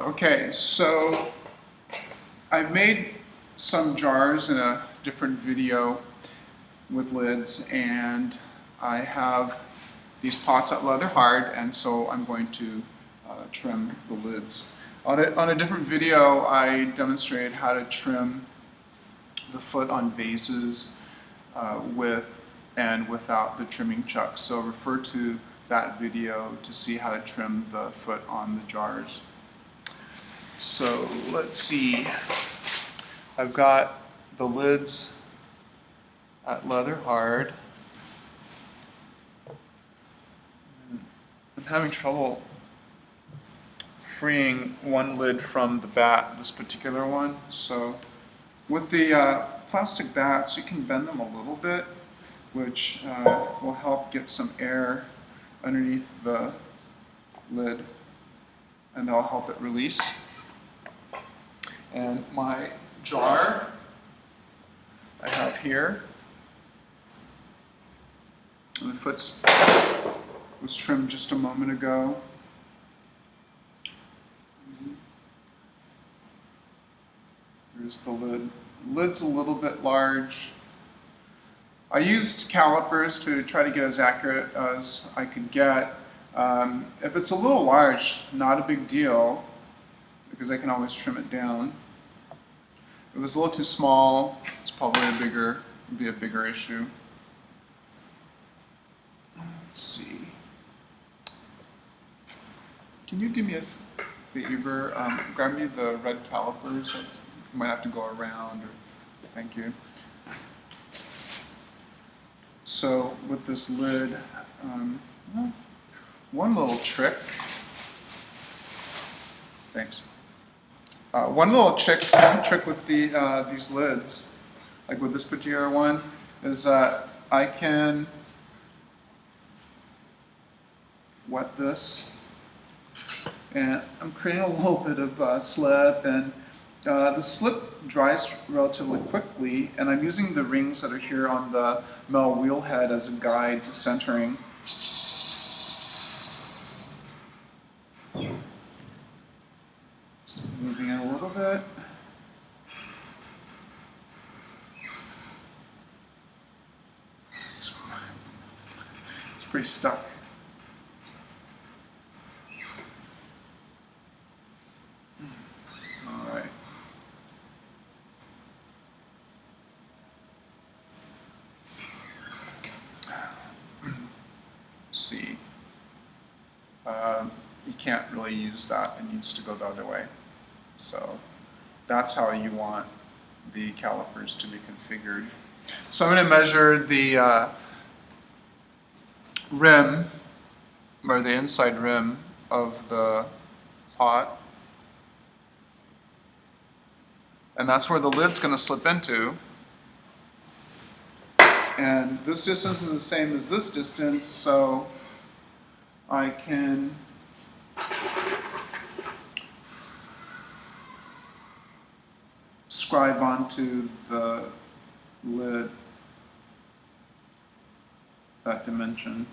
Okay, so I've made some jars in a different video with lids, and I have these pots at Leather Hard, and so I'm going to trim the lids. On a different video, I demonstrated how to trim the foot on vases with and without the trimming chuck. So refer to that video to see how to trim the foot on the jars. So let's see. I've got the lids at Leather Hard. I'm having trouble freeing one lid from the bat, this particular one. So with the plastic bats, you can bend them a little bit, which will help get some air underneath the lid, and that'll help it release. And my jar I have here, and the foot was trimmed just a moment ago. Here's the lid. Lid's a little bit large. I used calipers to try to get as accurate as I could get. If it's a little large, not a big deal, because I can always trim it down. If it was a little too small, it's probably would be a bigger issue. Let's see. Can you do me a favor? Grab me the red calipers. You might have to go around. Thank you. So with this lid, one little trick. Thanks. One little trick with these lids, like with this particular one, is that I can wet this, and I'm creating a little bit of slip, and the slip dries relatively quickly, and I'm using the rings that are here on the metal wheel head as a guide to centering. Just moving it a little bit. It's pretty stuck. All right. Let's see. You can't really use that. It needs to go the other way. So that's how you want the calipers to be configured. So I'm going to measure the rim, or the inside rim of the pot. And that's where the lid's going to slip into. And this distance is the same as this distance, so I can scribe onto the lid that dimension.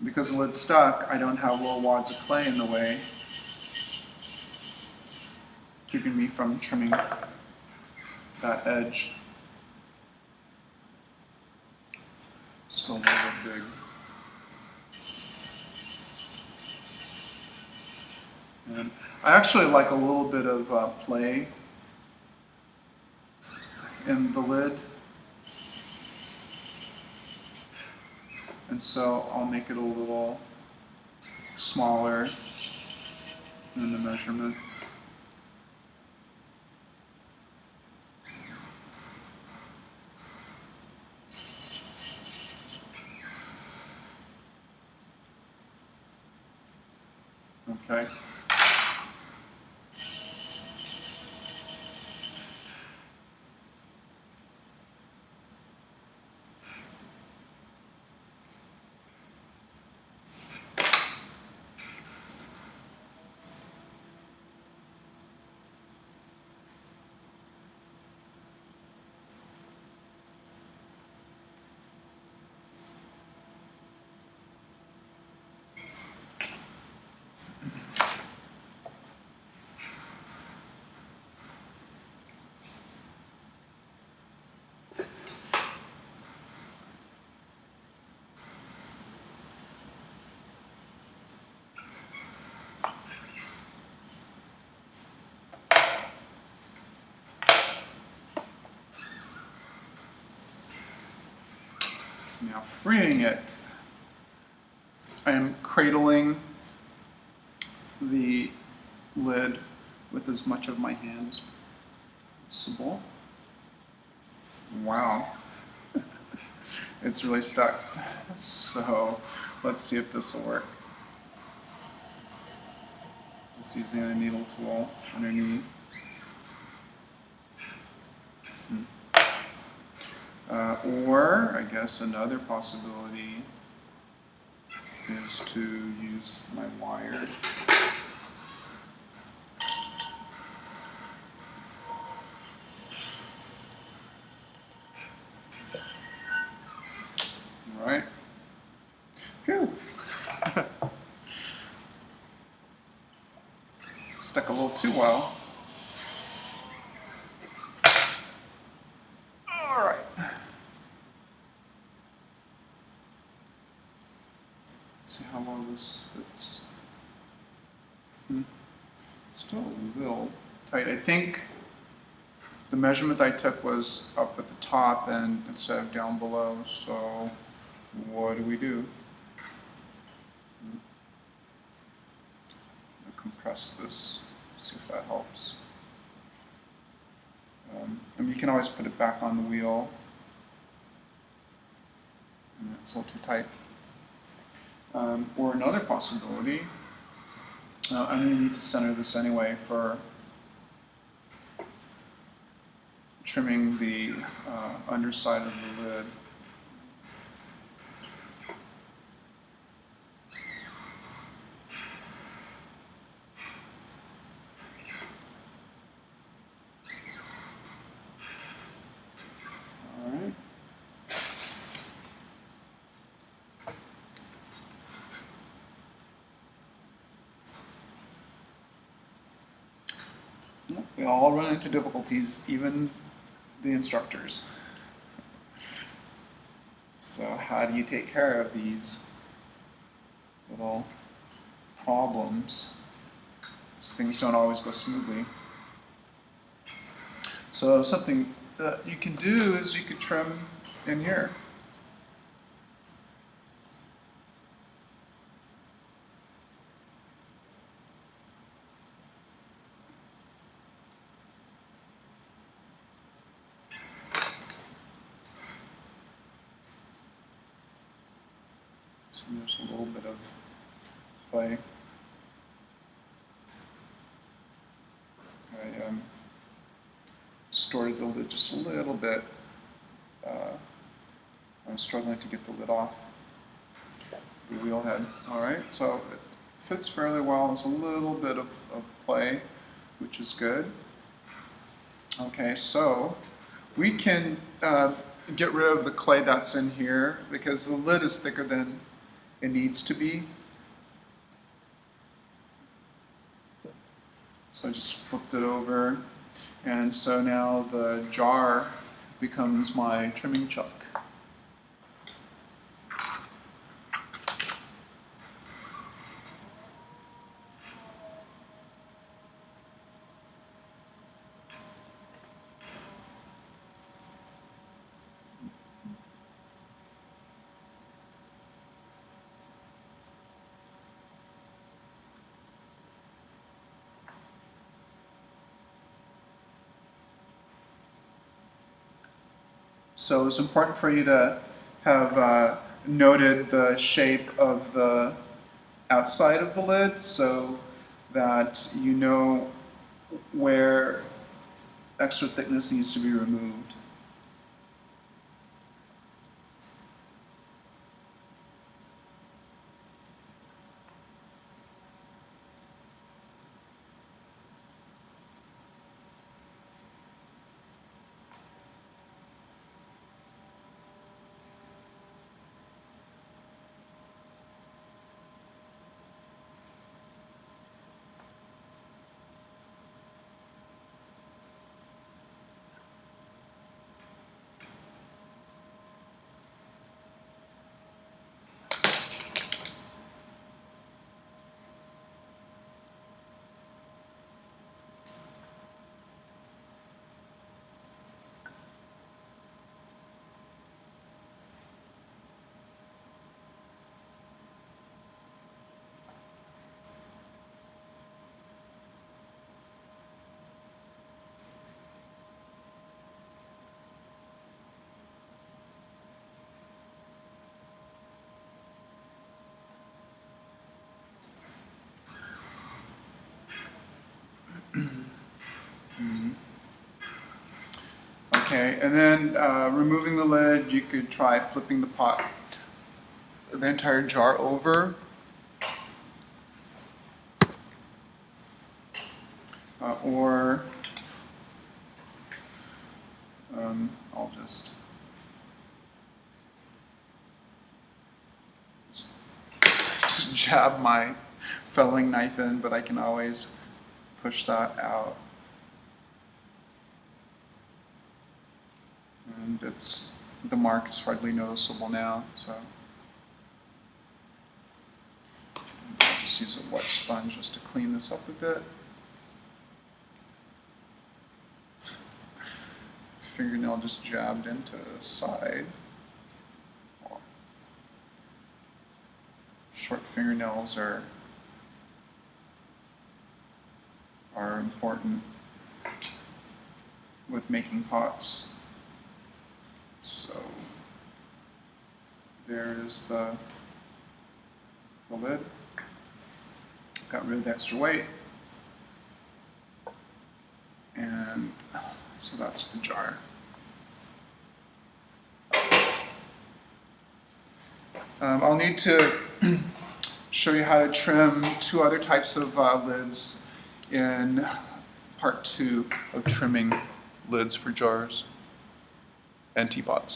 Because the lid's stuck, I don't have little wads of clay in the way, keeping me from trimming that edge. Still a little bit big. And I actually like a little bit of play in the lid, and so I'll make it a little smaller in the measurement. Okay. Now freeing it, I am cradling the lid with as much of my hand as possible. Wow, it's really stuck. So let's see if this will work. Just using a needle tool underneath. Or I guess another possibility is to use my wire. All right. Phew. Stuck a little too well. All right. Let's see how well this fits. Still a little tight. I think the measurement I took was up at the top and instead of down below, so what do? I'll compress this, see if that helps. And you can always put it back on the wheel. And it's a little too tight. Or another possibility, I'm going to need to center this anyway for trimming the underside of the lid. All right. We all run into difficulties, even the instructors. So how do you take care of these little problems? Things don't always go smoothly. So something that you can do is you could trim in here. There's a little bit of play. I distorted the lid just a little bit. I'm struggling to get the lid off the wheel head. All right, so it fits fairly well. There's a little bit of play, which is good. Okay, so we can get rid of the clay that's in here because the lid is thicker than it needs to be. So I just flipped it over, and so now the jar becomes my trimming chuck. So it's important for you to have noted the shape of the outside of the lid so that you know where extra thickness needs to be removed. Okay, and then removing the lid, you could try flipping the pot, the entire jar over. Or I'll just jab my felling knife in, but I can always push that out. And the mark is hardly noticeable now, so I'll just use a wet sponge just to clean this up a bit. Fingernail just jabbed into the side. Short fingernails are important with making pots. So there's the lid. Got rid of the extra weight. And so that's the jar. I'll need to show you how to trim 2 other types of lids in part 2 of trimming lids for jars and teapots.